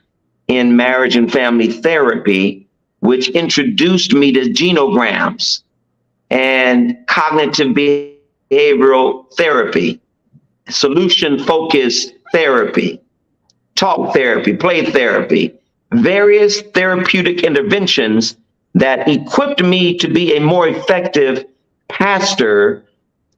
Speaker 3: in marriage and family therapy, which introduced me to genograms and cognitive behavioral therapy, solution-focused therapy, talk therapy, play therapy, various therapeutic interventions that equipped me to be a more effective pastor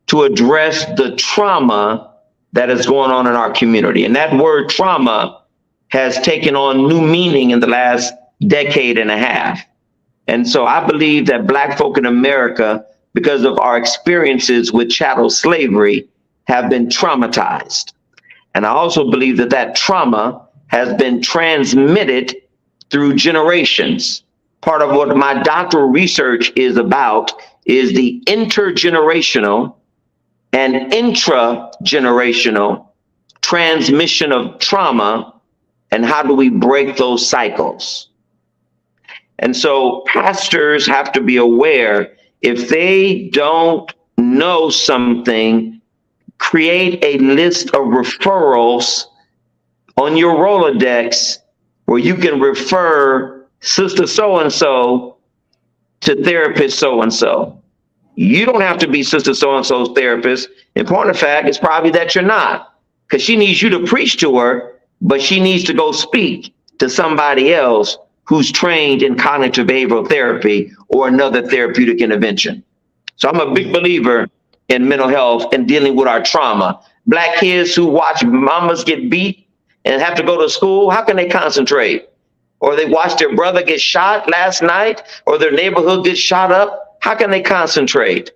Speaker 3: to address the trauma that is going on in our community. And that word trauma has taken on new meaning in the last decade and a half. And so I believe that Black folk in America, because of our experiences with chattel slavery, have been traumatized. And I also believe that that trauma has been transmitted through generations. Part of what my doctoral research is about is the intergenerational and intragenerational transmission of trauma, and how do we break those cycles? And so pastors have to be aware, if they don't know something, create a list of referrals on your Rolodex where you can refer Sister so-and-so to therapist so-and-so. You don't have to be Sister so-and-so's therapist. In point of fact, it's probably that you're not, because she needs you to preach to her, but she needs to go speak to somebody else who's trained in cognitive behavioral therapy or another therapeutic intervention. So I'm a big believer in mental health and dealing with our trauma. Black kids who watch mamas get beat and have to go to school, how can they concentrate? Or they watch their brother get shot last night, or their neighborhood get shot up. How can they concentrate?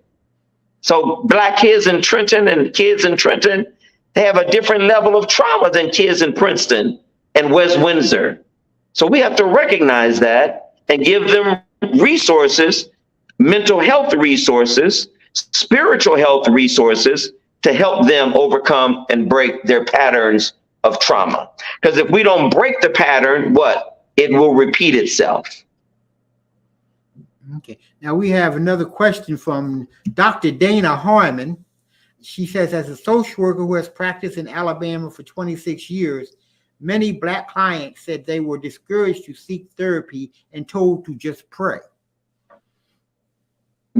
Speaker 3: So Black kids in Trenton and kids in Trenton, they have a different level of trauma than kids in Princeton and West Windsor. So we have to recognize that and give them resources, mental health resources, spiritual health resources to help them overcome and break their patterns of trauma. Because if we don't break the pattern, what? It will repeat itself.
Speaker 1: Okay. Now we have another question from Dr. Dana Harmon. She says, as a social worker who has practiced in Alabama for 26 years, many Black clients said they were discouraged to seek therapy and told to just pray.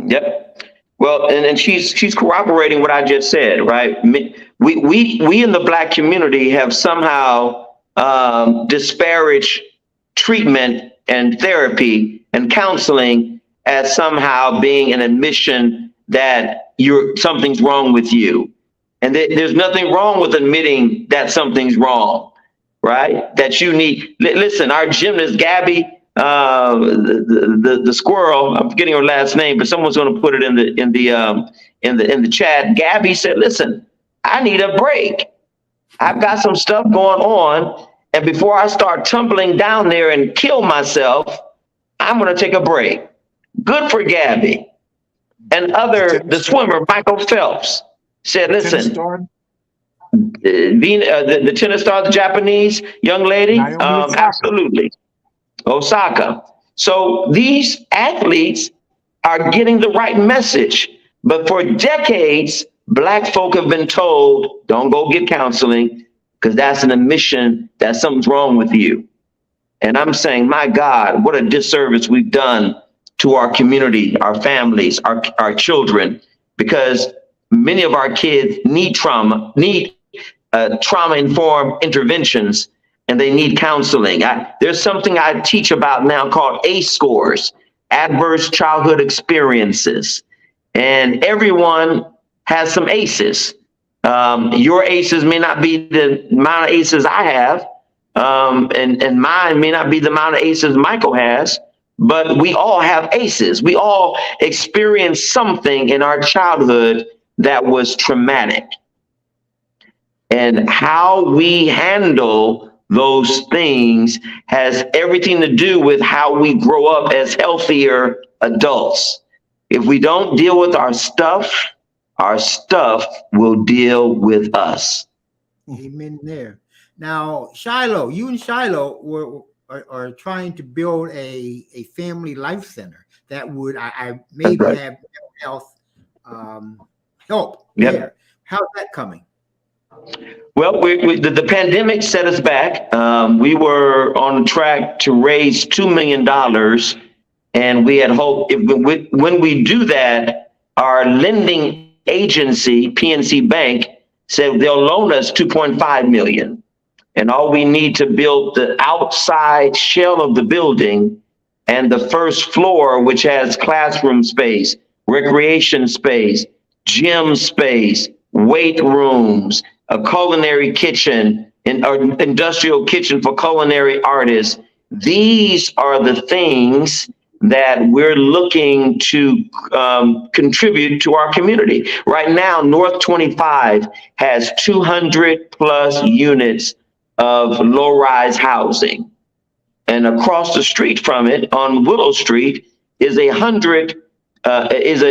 Speaker 3: Yep. Well, and she's corroborating what I just said, right? We in the Black community have somehow disparaged treatment and therapy and counseling as somehow being an admission that something's wrong with you. And there's nothing wrong with admitting that something's wrong, right? That you need, listen, our gymnast, Gabby, the squirrel, I'm forgetting her last name, but someone's going to put it in the chat. Gabby said, listen, I need a break. I've got some stuff going on. And before I start tumbling down there and kill myself, I'm going to take a break. Good for Gabby. And the swimmer, Michael Phelps, said, listen, the tennis star, the Japanese young lady, absolutely. Osaka. So these athletes are getting the right message. But for decades, Black folk have been told, don't go get counseling, because that's an admission that something's wrong with you. And I'm saying, my God, what a disservice we've done to our community, our families, our children, because many of our kids need trauma-informed interventions, and they need counseling. There's something I teach about now called ACE scores, adverse childhood experiences. And everyone has some ACEs. Your ACEs may not be the amount of ACEs I have, and mine may not be the amount of ACEs Michael has, but we all have ACEs. We all experience something in our childhood that was traumatic. And how we handle those things has everything to do with how we grow up as healthier adults. If we don't deal with our stuff will deal with us.
Speaker 1: Amen there. Now, Shiloh, you and Shiloh are trying to build a family life center that would I maybe have mental health help there.
Speaker 3: Yep.
Speaker 1: How's that coming?
Speaker 3: Well, the pandemic set us back. We were on track to raise $2 million, and we had hoped when we do that, our lending agency, PNC Bank, said they'll loan us $2.5 million. And all we need to build the outside shell of the building and the first floor, which has classroom space, recreation space, gym space, weight rooms, a culinary kitchen, or industrial kitchen for culinary artists. These are the things that we're looking to contribute to our community. Right now, North 25 has 200 plus units of low-rise housing. And across the street from it on Willow Street is a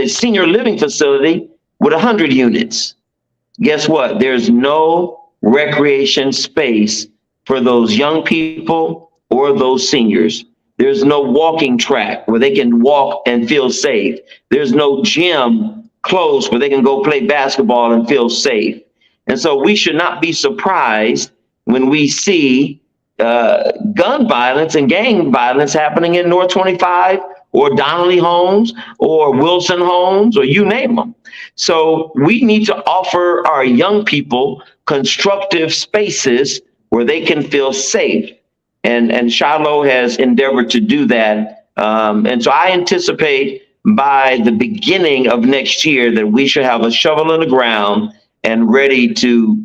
Speaker 3: senior living facility with 100 units. Guess what? There's no recreation space for those young people or those seniors. There's no walking track where they can walk and feel safe. There's no gym close where they can go play basketball and feel safe. And so we should not be surprised when we see gun violence and gang violence happening in North 25 or Donnelly Homes or Wilson Homes or you name them. So we need to offer our young people constructive spaces where they can feel safe. And Shiloh has endeavored to do that. And so I anticipate by the beginning of next year that we should have a shovel in the ground and ready to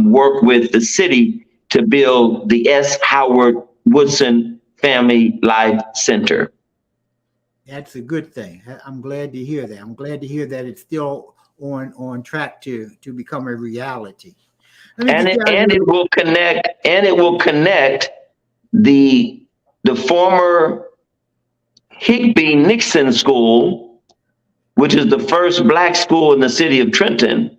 Speaker 3: work with the city to build the S. Howard Woodson Family Life Center.
Speaker 1: That's a good thing. I'm glad to hear that. I'm glad to hear that it's still on track to become a reality.
Speaker 3: And it will connect the former Higbee Nixon School, which is the first Black school in the city of Trenton.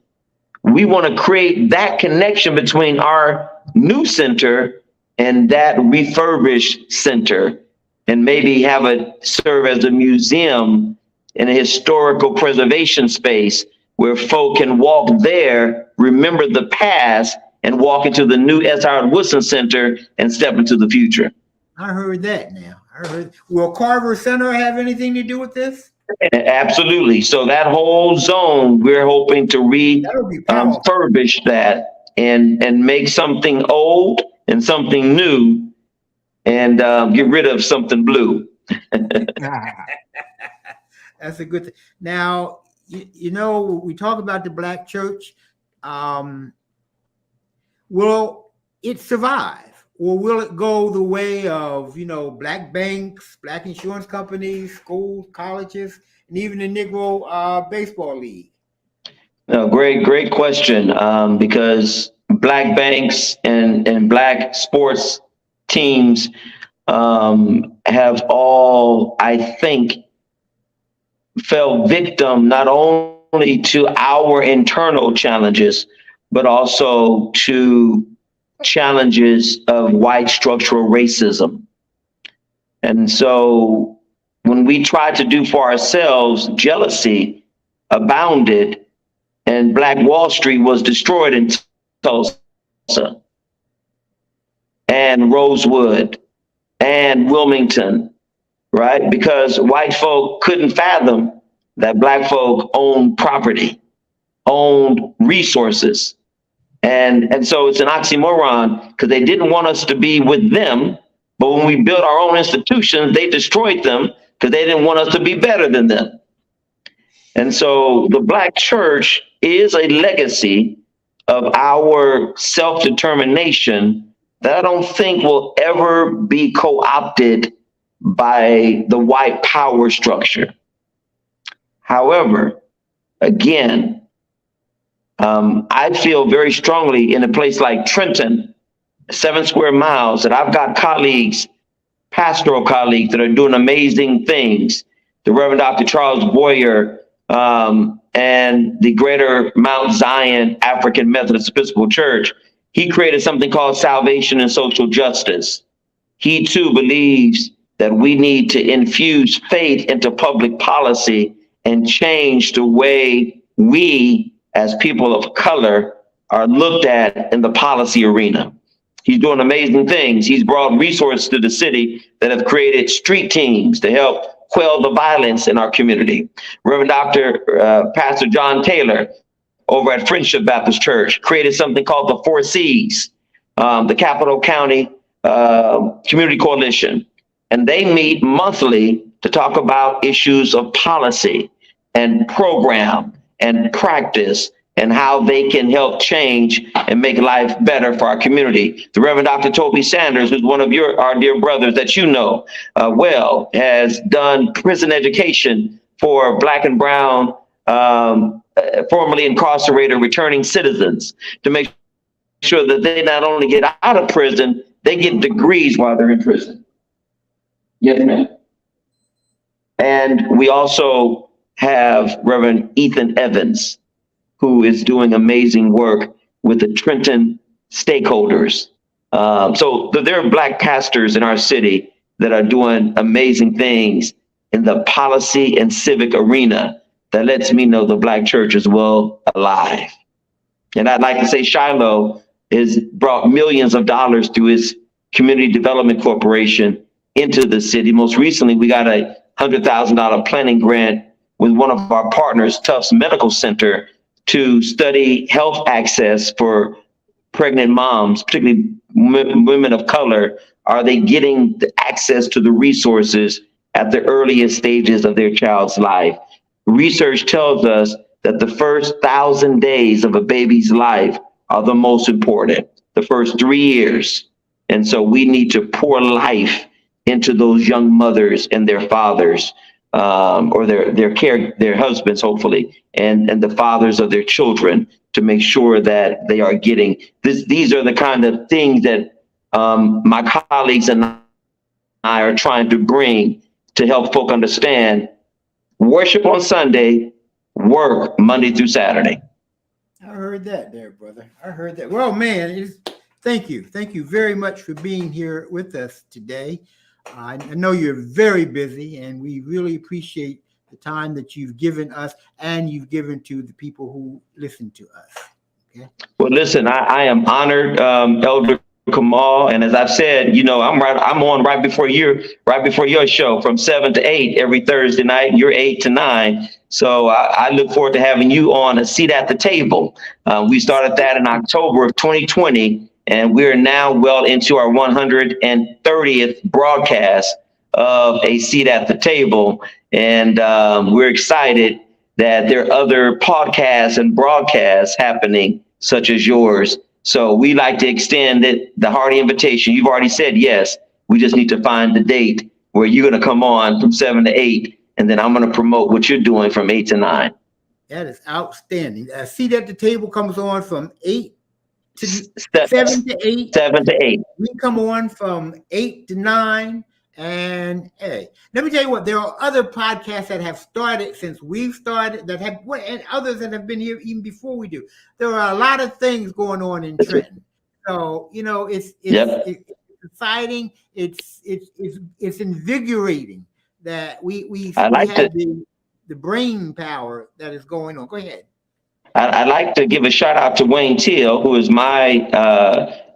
Speaker 3: We want to create that connection between our new center and that refurbished center, and maybe have it serve as a museum and a historical preservation space where folk can walk there, remember the past, and walk into the new S. Howard Woodson Center and step into the future.
Speaker 1: I heard that now. Will Carver Center have anything to do with this?
Speaker 3: Absolutely. So that whole zone, we're hoping to refurbish that and make something old and something new and get rid of something blue.
Speaker 1: That's a good thing. Now, you know, we talk about the Black church. Will it survive? Or will it go the way of, Black banks, Black insurance companies, schools, colleges, and even the Negro Baseball League?
Speaker 3: No, great question. Because Black banks and Black sports teams have all, I think, fell victim not only to our internal challenges, but also to challenges of white structural racism. And so when we tried to do for ourselves, jealousy abounded, and Black Wall Street was destroyed in Tulsa and Rosewood and Wilmington, right? Because white folk couldn't fathom that Black folk owned property, owned resources. And so it's an oxymoron because they didn't want us to be with them. But when we built our own institutions, they destroyed them because they didn't want us to be better than them. And so the Black church is a legacy of our self-determination that I don't think will ever be co-opted by the white power structure. However, again, I feel very strongly in a place like Trenton, 7 square miles, that I've got colleagues, pastoral colleagues that are doing amazing things. The Reverend Dr. Charles Boyer and the Greater Mount Zion African Methodist Episcopal Church, he created something called Salvation and Social Justice. He too believes that we need to infuse faith into public policy and change the way we as people of color are looked at in the policy arena. He's doing amazing things. He's brought resources to the city that have created street teams to help quell the violence in our community. Reverend Dr. Pastor John Taylor over at Friendship Baptist Church created something called the 4 C's, the Capital County Community Coalition. And they meet monthly to talk about issues of policy and program and practice and how they can help change and make life better for our community. The Reverend Dr. Toby Sanders, who's one of our dear brothers that you know well, has done prison education for Black and brown, formerly incarcerated returning citizens to make sure that they not only get out of prison, they get degrees while they're in prison. Yes, ma'am. And we also have Reverend Ethan Evans, who is doing amazing work with the Trenton stakeholders. So there are Black pastors in our city that are doing amazing things in the policy and civic arena that lets me know the Black church is well alive. And I'd like to say Shiloh has brought millions of dollars through its Community Development Corporation into the city. Most recently, we got a $100,000 planning grant with one of our partners, Tufts Medical Center, to study health access for pregnant moms, particularly women of color. Are they getting the access to the resources at the earliest stages of their child's life? Research tells us that the first 1,000 days of a baby's life are the most important, the first 3 years. And so we need to pour life into those young mothers and their fathers, or their husbands, hopefully, and the fathers of their children, to make sure that they are getting this. These are the kind of things that my colleagues and I are trying to bring to help folk understand worship on Sunday, work Monday through Saturday.
Speaker 1: I heard that there, brother. I heard that. Well, man, thank you. Thank you very much for being here with us today. I know you're very busy, and we really appreciate the time that you've given us and you've given to the people who listen to us. Okay. Well,
Speaker 3: listen, I am honored, Elder Kamau, and as I've said, you know, I'm on right before your show from 7 to 8 every Thursday night. You're 8 to 9, so I look forward to having you on A Seat at the Table. We started that in October of 2020. And we're now well into our 130th broadcast of A Seat at the Table. And we're excited that there are other podcasts and broadcasts happening, such as yours. So we like to extend the hearty invitation. You've already said yes. We just need to find the date where you're going to come on from 7 to 8. And then I'm going to promote what you're doing from 8 to 9.
Speaker 1: That is outstanding. A Seat at the Table comes on from 7 to 8.
Speaker 3: 7 to 8.
Speaker 1: We come on from 8 to 9. And hey, let me tell you what, there are other podcasts that have started since we've started and others that have been here even before we do. There are a lot of things going on in Trenton. So, you know, it's exciting. It's invigorating that we have the brain power that is going on. Go ahead.
Speaker 3: I'd like to give a shout out to Wayne Till, who is my,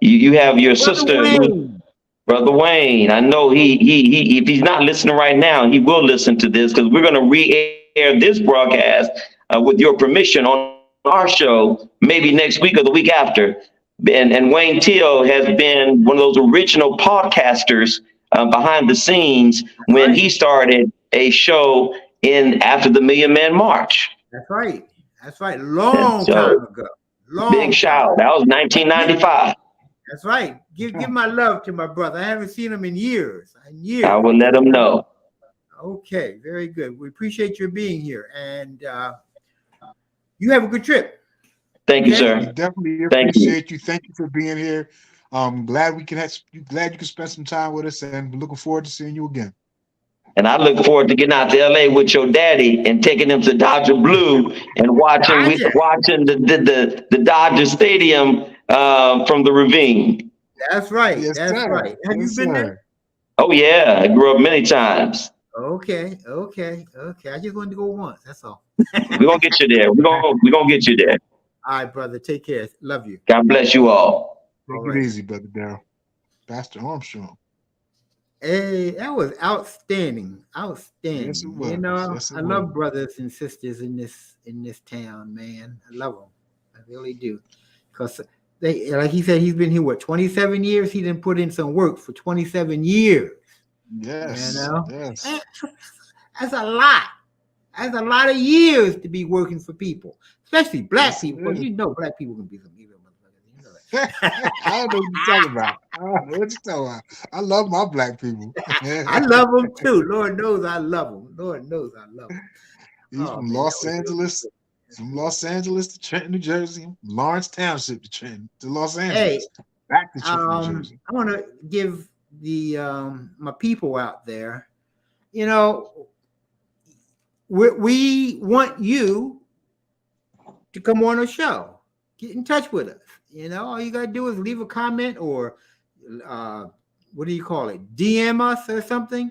Speaker 3: you have your sister, Brother Wayne. I know he if he's not listening right now, he will listen to this, because we're going to re-air this broadcast with your permission on our show, maybe next week or the week after. And Wayne Till has been one of those original podcasters behind the scenes when he started a show after the Million Man March.
Speaker 1: That's right. That's right. Long time ago.
Speaker 3: Big shout. That was 1995.
Speaker 1: That's right. Give my love to my brother. I haven't seen him in years.
Speaker 3: I will let him know.
Speaker 1: Okay. Very good. We appreciate your being here. And you have a good trip.
Speaker 3: Thank you, sir.
Speaker 2: We definitely appreciate you. Thank you for being here. Glad you could spend some time with us, and we're looking forward to seeing you again.
Speaker 3: And I look forward to getting out to LA with your daddy and taking him to Dodger Blue and watching the Dodger Stadium from the ravine.
Speaker 1: That's right.
Speaker 2: Yes,
Speaker 1: That's
Speaker 2: sir.
Speaker 1: right. Have you been there?
Speaker 3: Oh yeah, I grew up many times.
Speaker 1: Okay. I just wanted to go once. That's all.
Speaker 3: We're gonna get you there. We're gonna get you there.
Speaker 1: All right, brother. Take care. Love you.
Speaker 3: God bless you all.
Speaker 2: Take it easy, Brother Darrell. Pastor Armstrong.
Speaker 1: Hey, that was outstanding. Outstanding.
Speaker 2: Yes, it was.
Speaker 1: You know,
Speaker 2: Yes, it
Speaker 1: I love
Speaker 2: was.
Speaker 1: brothers and sisters in this town, man. I love them. I really do. Because they, like he said, he's been here, what, 27 years? He didn't put in some work for 27 years.
Speaker 2: Yes.
Speaker 1: You know?
Speaker 2: Yes.
Speaker 1: That's a lot. That's a lot of years to be working for people, especially black people. You know, black people can be some evil motherfuckers. You know that.
Speaker 2: I don't know what you're talking about. I don't know what you're talking about. I love my black people.
Speaker 1: I love them too. Lord knows I love them. Lord knows I love them.
Speaker 2: He's from Los Angeles. From Los Angeles to Trenton, New Jersey. Lawrence Township to Trenton to Los Angeles. Back to Trenton, New Jersey.
Speaker 1: I want to give the my people out there, you know, we want you to come on a show. Get in touch with us. You know, all you gotta do is leave a comment or what do you call it? DM us or something,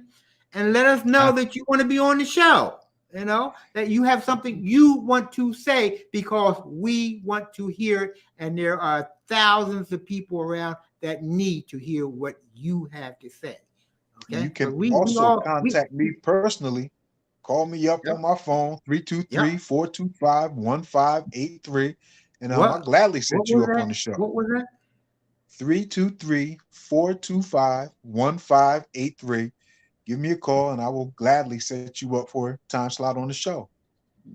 Speaker 1: and let us know that you want to be on the show. You know, that you have something you want to say, because we want to hear it, and there are thousands of people around that need to hear what you have to say. Okay.
Speaker 2: You can also contact me personally. Call me up on my phone, 323-425-1583. And I'll gladly set you up on the show.
Speaker 1: What was that?
Speaker 2: 323-425-1583. Give me a call and I will gladly set you up for a time slot on the show.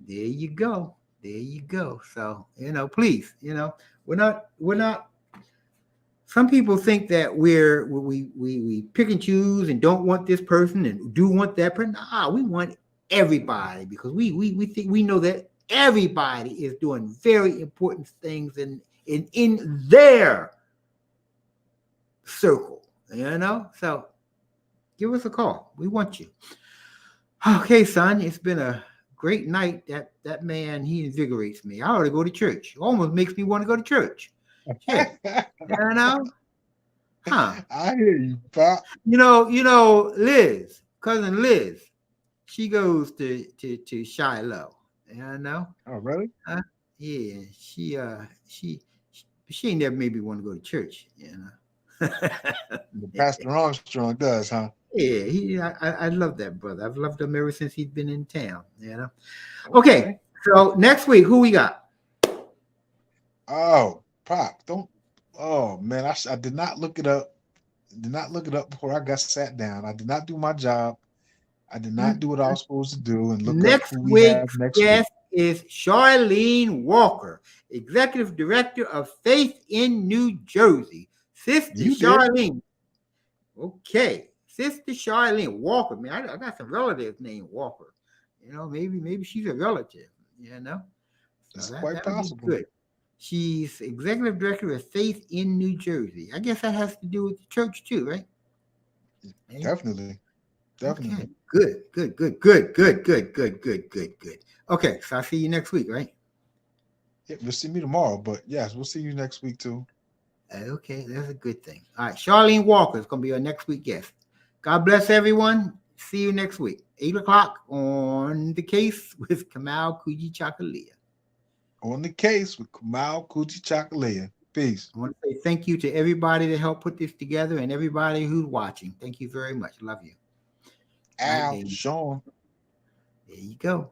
Speaker 1: There you go. There you go. So, you know, please, you know, we're not some people think that we pick and choose and don't want this person and do want that person. Nah, we want everybody, because we think we know that everybody is doing very important things in their circle, you know. So give us a call. We want you. Okay, son, it's been a great night. That man, he invigorates me. I ought to go to church. Almost makes me want to go to church. Shit. You know? Huh.
Speaker 2: I hear you, Pop.
Speaker 1: You know, Liz, cousin Liz, she goes to Shiloh. You know?
Speaker 2: Oh, really?
Speaker 1: Yeah. She ain't never made me want to go to church, you know.
Speaker 2: Pastor Armstrong does, huh?
Speaker 1: Yeah, I love that brother. I've loved him ever since he's been in town, you know. Okay, so next week, who we got?
Speaker 2: Oh, Pop, don't. Oh man, I did not look it up. Did not look it up before I got sat down. I did not do my job. I did not do what I was supposed to do and look up who we have next week.
Speaker 1: Is Charlene Walker, Executive Director of Faith in New Jersey. Sister Charlene. Okay. Sister Charlene Walker. Man, I got some relatives named Walker. You know, maybe she's a relative, you know.
Speaker 2: It's quite possible.
Speaker 1: Good. She's Executive Director of Faith in New Jersey. I guess that has to do with the church too, right?
Speaker 2: Definitely.
Speaker 1: Okay. Good. Okay, so I'll see you next week, right?
Speaker 2: Yeah, you'll see me tomorrow, but yes, we'll see you next week too.
Speaker 1: Okay, that's a good thing. All right, Charlene Walker is going to be our next week guest. God bless everyone. See you next week, 8 o'clock on The Case with Kamau Kujichagulia.
Speaker 2: On The Case with Kamau Kujichagulia. Peace.
Speaker 1: I want to say thank you to everybody that helped put this together and everybody who's watching. Thank you very much. Love you.
Speaker 2: Al, Sean.
Speaker 1: There you go.